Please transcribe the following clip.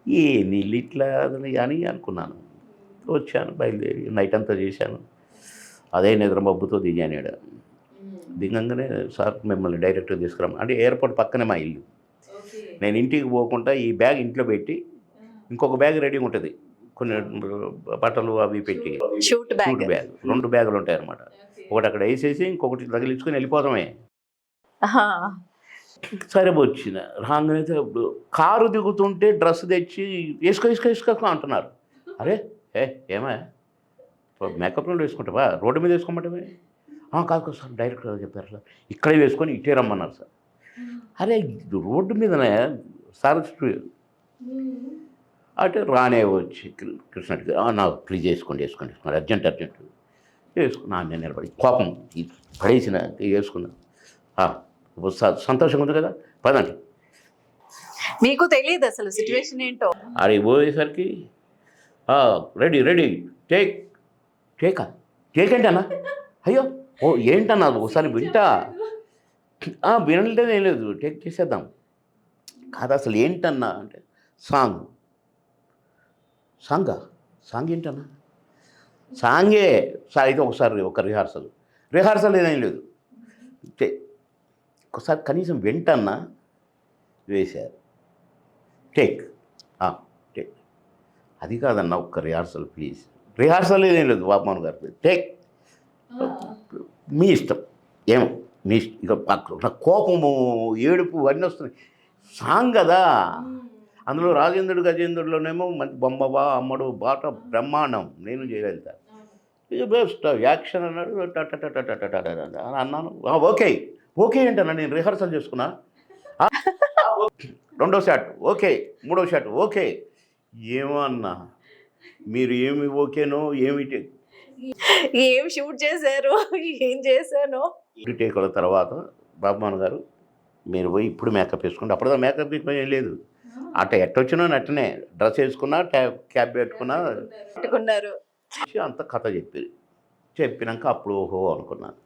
ఏ నీళ్ళు ఇట్లా అని అనుకున్నాను. వచ్చాను, బయలుదేరి నైట్ అంతా చేశాను. అదే నిద్ర మబ్బుతో దిగాను ఈడ. దిగంగానే సార్ మిమ్మల్ని డైరెక్ట్‌గా తీసుకురమ్మని, అంటే ఎయిర్‌పోర్ట్ పక్కనే మా ఇల్లు. నేను ఇంటికి పోకుండా ఈ బ్యాగ్ ఇంట్లో పెట్టి, ఇంకొక బ్యాగ్ రెడీగా ఉంటుంది. కొన్ని బట్టలు అవి పెట్టి, షూట్ షూట్ బ్యాగ్. బ్యాగ్ 2 బ్యాగులు ఉంటాయన్నమాట. ఒకటి అక్కడ వేసేసి ఇంకొకటి తగిలించుకొని వెళ్ళిపోవడమే. ఆహా! సరే వచ్చిన రాగానే ఇప్పుడు కారు దిగుతుంటే డ్రెస్ తెచ్చి వేసుకో వేసుకో వేసుకో అంటున్నారు. అరే ఏమా మేకప్ రూమ్లో వేసుకుంటావా, రోడ్డు మీద వేసుకోమంటే కాదు కాదు సార్ డైరెక్ట్గా చెప్పారు సార్, ఇక్కడే వేసుకొని ఇట్టే రమ్మన్నారు సార్. అరే రోడ్డు మీదనే సార్ అంటే రానే వచ్చి కృష్ణకి నాకు ప్లీజ్ వేసుకోండి అర్జెంట్ వేసుకున్నా. నేను నిలబడి కోపం పడేసిన వేసుకున్నా. సంతోషంగా ఉంది కదా, పదండి. మీకు తెలియదు అసలు సిట్యుయేషన్ ఏంటో. అది పోయేసరికి రెడీ రెడీ టేక్ టేకా టేక్ ఏంటన్నా, అయ్యో ఓ ఏంటన్నా ఒకసారి వింటా, వినలేదే ఏం లేదు, టేక్ చేసేద్దాం కాదు అసలు ఏంటన్నా అంటే సాంగ్ సాంగ్ ఏంటన్నా, సాంగే సార్ అయితే ఒకసారి ఒక రిహార్సల్ ఏదేం లేదు, ఒకసారి కనీసం వింటన్నా వేశారు. టేక్ టేక్ అది కాదన్నా ఒక్క రిహార్సల్ ప్లీజ్, రిహార్సల్ ఏదేం లేదు బాబుమాన్ గారు, టేక్ మీ ఇష్టం ఏమో మీ ఇష్టం. ఇక నా కోపము ఏడుపు అన్నీ వస్తున్నాయి. సాంగ్ కదా, అందులో రాజేంద్రుడు గజేంద్రుడిలోనేమో మంచి బొమ్మవా అమ్మడు బాట బ్రహ్మాండం, నేను జయలలిత ఇది బెస్ట్ యాక్షన్ అన్నాడు అని అన్నాను. ఓకే ఏంటన్నా, నేను రిహార్సల్ చేసుకున్నా. రెండో షాట్ ఓకే, మూడో షాట్ ఓకే, ఏమో అన్నా మీరు ఏమి ఓకేనో ఏమిటి ఏం షూట్ చేశారు, ఏం చేశాను. టేకుల తర్వాత బాబుమాన్ గారు మీరు పోయి ఇప్పుడు మేకప్ వేసుకుంటే, అప్పుడు మేకప్ ఏం లేదు, ఎట్టొచ్చినా అట్టనే డ్రెస్ వేసుకున్నా క్యాప్ పెట్టుకున్నా పెట్టుకున్నారు. అంత కథ చెప్పినాక అప్పుడు ఓహో అనుకున్నాను.